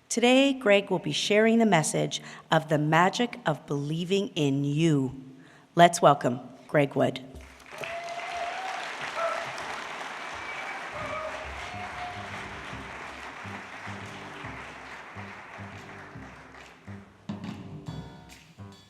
Today, Greg will be sharing the message of the magic of believing in you. Let's welcome Greg Wood.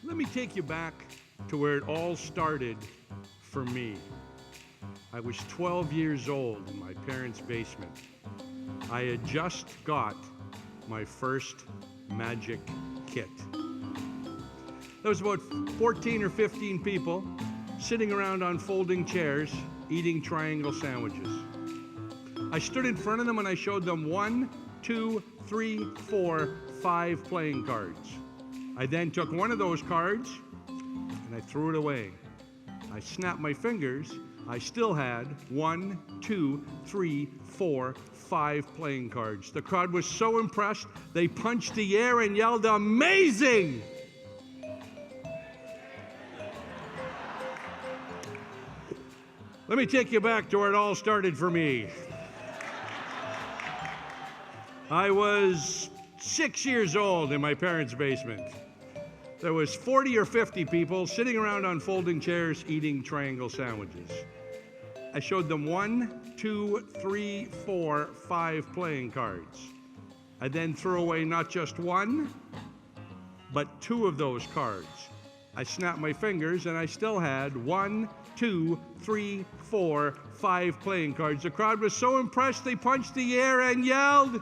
Let me take you back to where it all started for me. I was 12 years old in my parents' basement. I had just got my first magic kit. There was about 14 or 15 people sitting around on folding chairs eating triangle sandwiches. I stood in front of them and I showed them 1, 2, 3, 4, 5 playing cards. I then took one of those cards and I threw it away. I snapped my fingers. I still had 1, 2, 3, 4, 5 playing cards. The crowd was so impressed, they punched the air and yelled, "Amazing!" Let me take you back to where it all started for me. I was 6 years old in my parents' basement. There was 40 or 50 people sitting around on folding chairs eating triangle sandwiches. I showed them 1, 2, 3, 4, 5 playing cards. I then threw away not just one, but 2 of those cards. I snapped my fingers and I still had 1, 2, 3, 4, 5 playing cards. The crowd was so impressed they punched the air and yelled.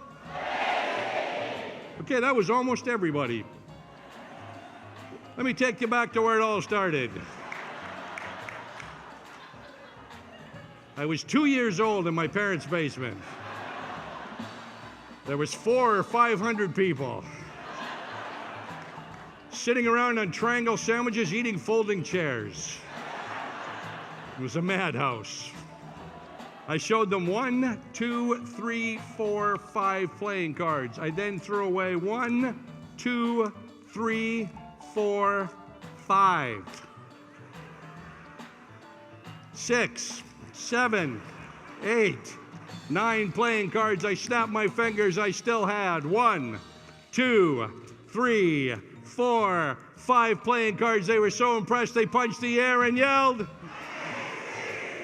Okay, that was almost everybody. Let me take you back to where it all started. I was 2 years old in my parents' basement. There was 400 or 500 people sitting around on triangle sandwiches eating folding chairs. It was a madhouse. I showed them 1, 2, 3, 4, 5 playing cards. I then threw away 1, 2, 3, 4, 5. 6, 7, 8, 9 playing cards. I snapped my fingers. I still had 1, 2, 3, 4, 5 playing cards. They were so impressed they punched the air and yelled.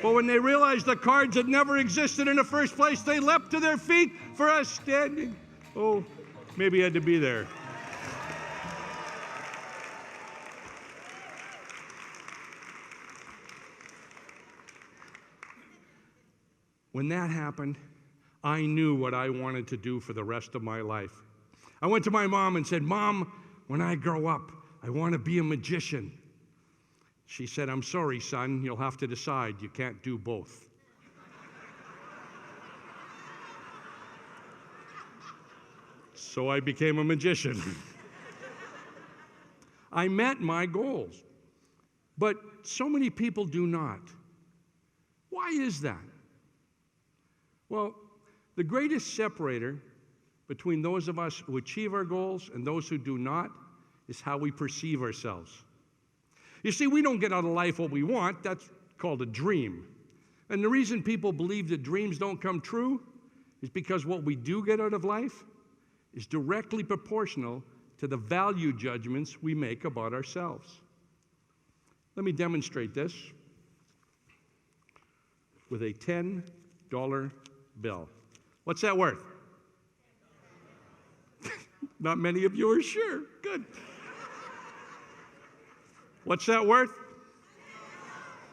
But when they realized the cards had never existed in the first place, they leapt to their feet for us standing. Oh, maybe you had to be there. When that happened, I knew what I wanted to do for the rest of my life. I went to my mom and said, "Mom, when I grow up, I want to be a magician." She said, "I'm sorry, son, you'll have to decide. You can't do both." So I became a magician. I met my goals, but so many people do not. Why is that? Well, the greatest separator between those of us who achieve our goals and those who do not is how we perceive ourselves. You see, we don't get out of life what we want. That's called a dream. And the reason people believe that dreams don't come true is because what we do get out of life is directly proportional to the value judgments we make about ourselves. Let me demonstrate this with a $10 bill. What's that worth? Not many of you are sure. Good. What's that worth?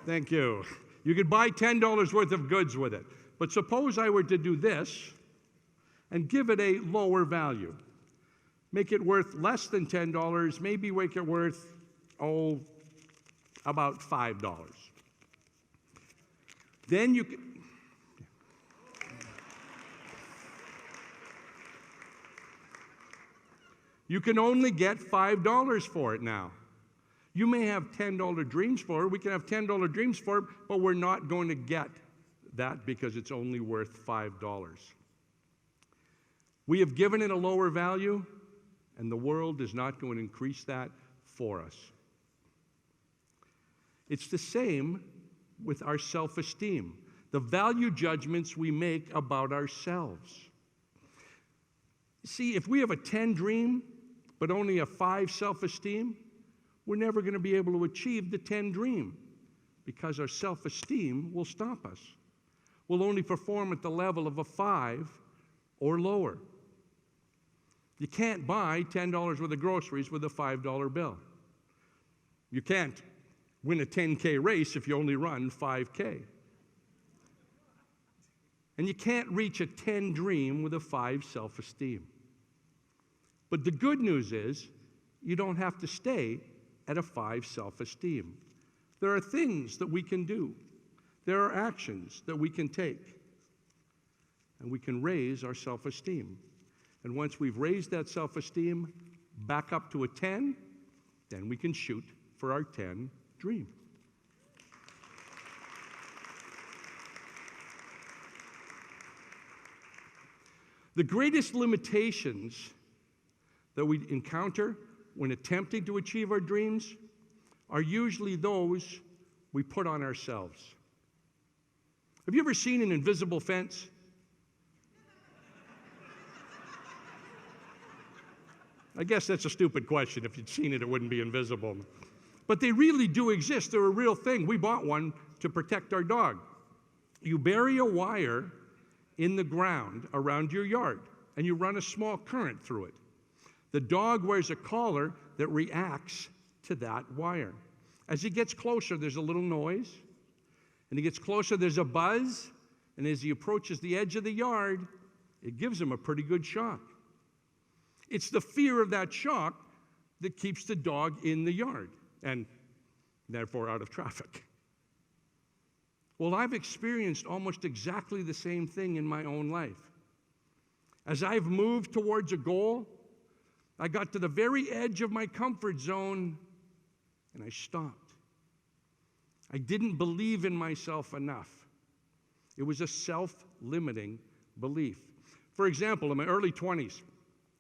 Thank you. You could buy $10 worth of goods with it. But suppose I were to do this and give it a lower value. Make it worth less than $10, maybe make it worth, about $5. Then you can... You can only get $5 for it now. You may have $10 dreams for it. We can have $10 dreams for it, but we're not going to get that because it's only worth $5. We have given it a lower value, and the world is not going to increase that for us. It's the same with our self-esteem, the value judgments we make about ourselves. See, if we have a 10 dream, but only a 5 self-esteem, we're never going to be able to achieve the 10 dream because our self-esteem will stop us. We'll only perform at the level of a 5 or lower. You can't buy $10 worth of groceries with a $5 bill. You can't win a 10K race if you only run 5K. And you can't reach a 10 dream with a 5 self-esteem. But the good news is, you don't have to stay at a 5 self-esteem. There are things that we can do. There are actions that we can take. And we can raise our self-esteem. And once we've raised that self-esteem back up to a 10, then we can shoot for our 10 dream. The greatest limitations that we encounter when attempting to achieve our dreams are usually those we put on ourselves. Have you ever seen an invisible fence? I guess that's a stupid question. If you'd seen it, it wouldn't be invisible. But they really do exist. They're a real thing. We bought one to protect our dog. You bury a wire in the ground around your yard, and you run a small current through it. The dog wears a collar that reacts to that wire. As he gets closer, there's a little noise. And he gets closer, there's a buzz. And as he approaches the edge of the yard, it gives him a pretty good shock. It's the fear of that shock that keeps the dog in the yard and therefore out of traffic. Well, I've experienced almost exactly the same thing in my own life. As I've moved towards a goal, I got to the very edge of my comfort zone and I stopped. I didn't believe in myself enough. It was a self-limiting belief. For example, in my early 20s,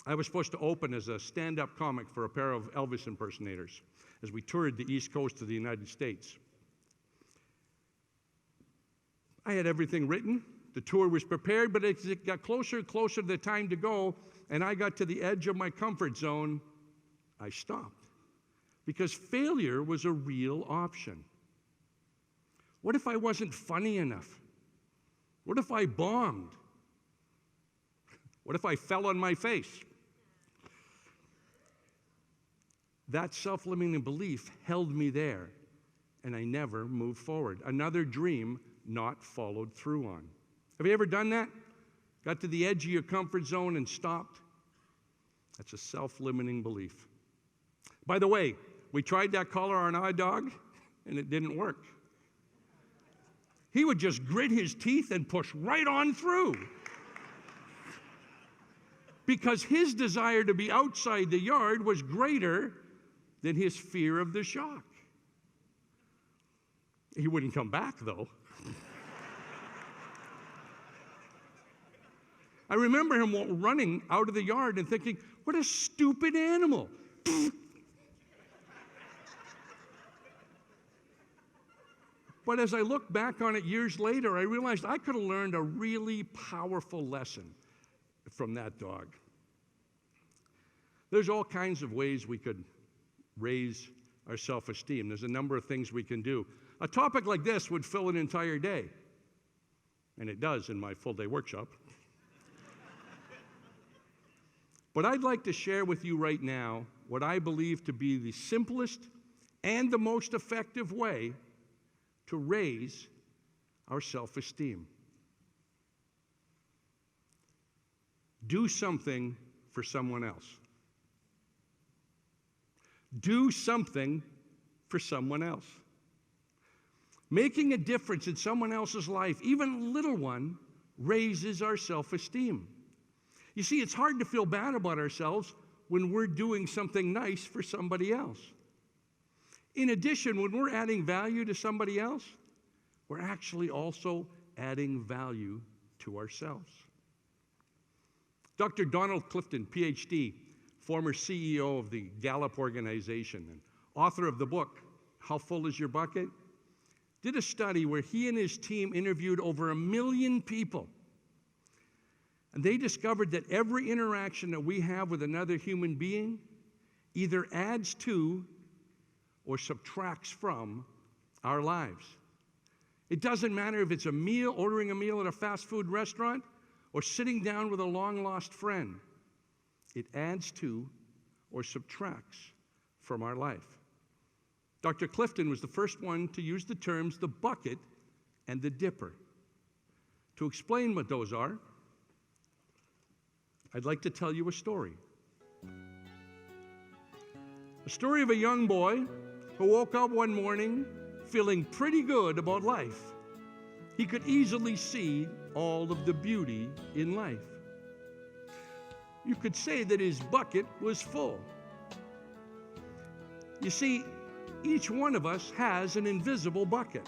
I was supposed to open as a stand-up comic for a pair of Elvis impersonators as we toured the East Coast of the United States. I had everything written. The tour was prepared, but as it got closer and closer to the time to go, and I got to the edge of my comfort zone, I stopped. Because failure was a real option. What if I wasn't funny enough? What if I bombed? What if I fell on my face? That self-limiting belief held me there, and I never moved forward. Another dream not followed through on. Have you ever done that? Got to the edge of your comfort zone and stopped? That's a self-limiting belief. By the way, we tried that collar on our dog, and it didn't work. He would just grit his teeth and push right on through. Because his desire to be outside the yard was greater than his fear of the shock. He wouldn't come back, though. I remember him running out of the yard and thinking, what a stupid animal. But as I look back on it years later, I realized I could have learned a really powerful lesson from that dog. There's all kinds of ways we could raise our self-esteem. There's a number of things we can do. A topic like this would fill an entire day, and it does in my full-day workshop. But I'd like to share with you right now what I believe to be the simplest and the most effective way to raise our self-esteem. Do something for someone else. Do something for someone else. Making a difference in someone else's life, even a little one, raises our self-esteem. You see, it's hard to feel bad about ourselves when we're doing something nice for somebody else. In addition, when we're adding value to somebody else, we're actually also adding value to ourselves. Dr. Donald Clifton, PhD, former CEO of the Gallup organization and author of the book, How Full Is Your Bucket?, did a study where he and his team interviewed over 1 million people. And they discovered that every interaction that we have with another human being either adds to or subtracts from our lives. It doesn't matter if it's a meal, ordering a meal at a fast food restaurant, or sitting down with a long-lost friend. It adds to or subtracts from our life. Dr. Clifton was the first one to use the terms the bucket and the dipper. To explain what those are, I'd like to tell you a story. A story of a young boy who woke up one morning feeling pretty good about life. He could easily see all of the beauty in life. You could say that his bucket was full. You see, each one of us has an invisible bucket.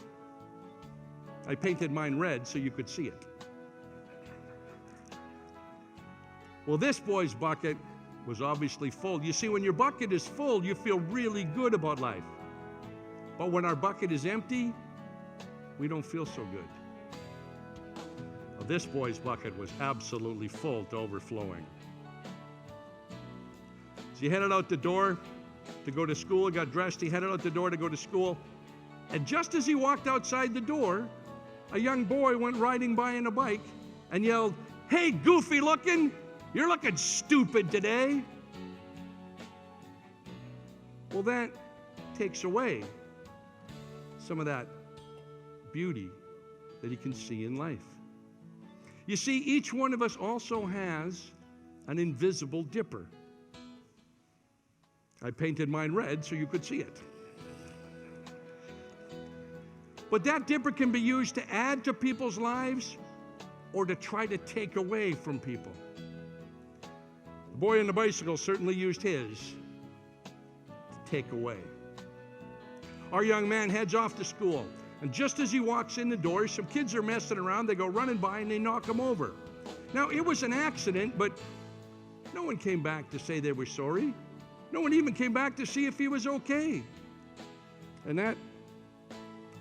I painted mine red so you could see it. Well, this boy's bucket was obviously full. You see, when your bucket is full, you feel really good about life. But when our bucket is empty, we don't feel so good. Well, this boy's bucket was absolutely full to overflowing. So he headed out the door to go to school. He got dressed. He headed out the door to go to school. And just as he walked outside the door, a young boy went riding by on a bike and yelled, "Hey, goofy looking, you're looking stupid today." Well, that takes away some of that beauty that he can see in life. You see, each one of us also has an invisible dipper. I painted mine red so you could see it. But that dipper can be used to add to people's lives or to try to take away from people. The boy on the bicycle certainly used his to take away. Our young man heads off to school, and just as he walks in the door, some kids are messing around. They go running by and they knock him over. Now, it was an accident, but no one came back to say they were sorry. No one even came back to see if he was okay. And that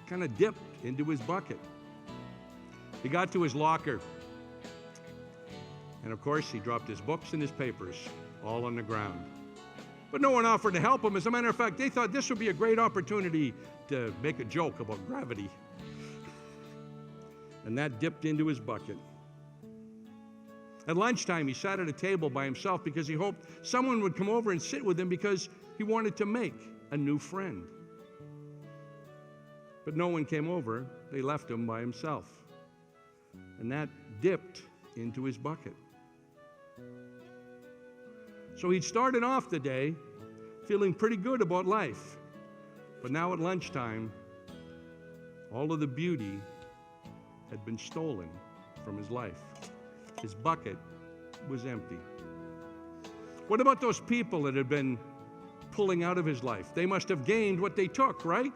kind of dipped into his bucket. He got to his locker. And of course, he dropped his books and his papers all on the ground. But no one offered to help him. As a matter of fact, they thought this would be a great opportunity to make a joke about gravity. And that dipped into his bucket. At lunchtime, he sat at a table by himself because he hoped someone would come over and sit with him because he wanted to make a new friend. But no one came over. They left him by himself. And that dipped into his bucket. So he'd started off the day feeling pretty good about life. But now at lunchtime, all of the beauty had been stolen from his life. His bucket was empty. What about those people that had been pulling out of his life? They must have gained what they took, right?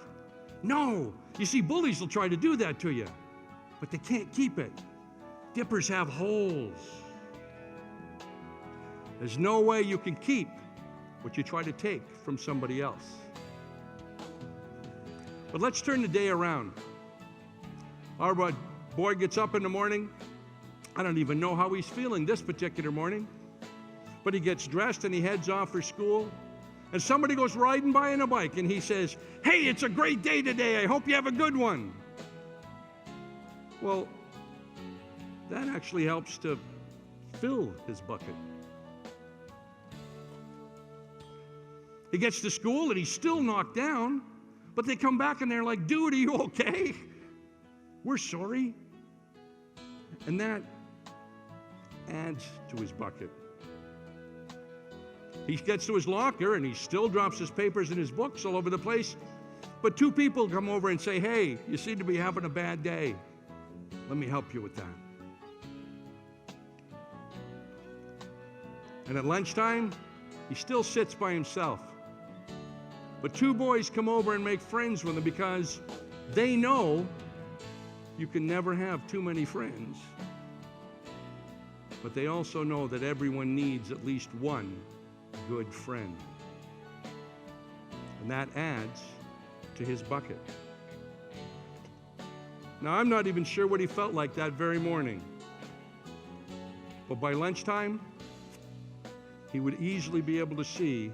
No. You see, bullies will try to do that to you, but they can't keep it. Dippers have holes. There's no way you can keep what you try to take from somebody else. But let's turn the day around. Our boy gets up in the morning. I don't even know how he's feeling this particular morning. But he gets dressed and he heads off for school. And somebody goes riding by on a bike and he says, "Hey, it's a great day today. I hope you have a good one." Well, that actually helps to fill his bucket. He gets to school and he's still knocked down, but they come back and they're like, "Dude, are you okay? We're sorry." And that adds to his bucket. He gets to his locker and he still drops his papers and his books all over the place. But two people come over and say, "Hey, you seem to be having a bad day. Let me help you with that." And at lunchtime, he still sits by himself. But two boys come over and make friends with him because they know you can never have too many friends. But they also know that everyone needs at least one good friend. And that adds to his bucket. Now, I'm not even sure what he felt like that very morning. But by lunchtime, he would easily be able to see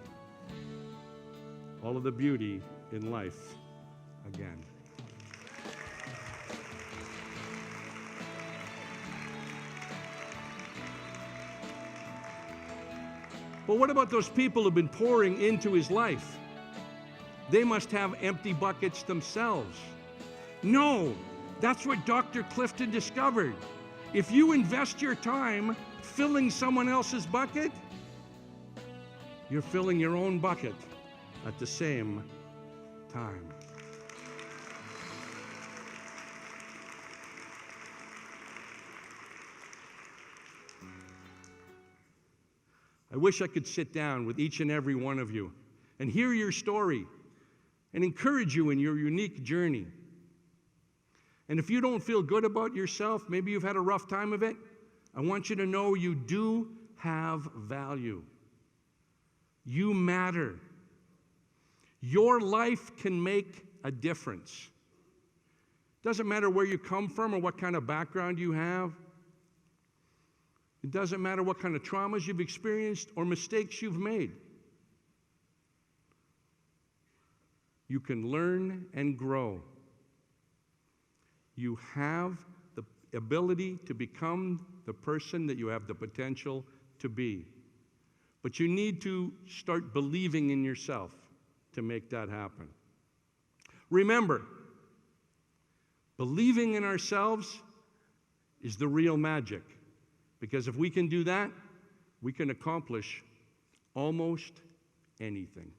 all of the beauty in life again. But what about those people who've been pouring into his life? They must have empty buckets themselves. No, that's what Dr. Clifton discovered. If you invest your time filling someone else's bucket, you're filling your own bucket at the same time. I wish I could sit down with each and every one of you and hear your story and encourage you in your unique journey. And if you don't feel good about yourself, maybe you've had a rough time of it, I want you to know you do have value. You matter. Your life can make a difference. Doesn't matter where you come from or what kind of background you have. It doesn't matter what kind of traumas you've experienced or mistakes you've made. You can learn and grow. You have the ability to become the person that you have the potential to be. But you need to start believing in yourself to make that happen. Remember, believing in ourselves is the real magic. Because if we can do that, we can accomplish almost anything.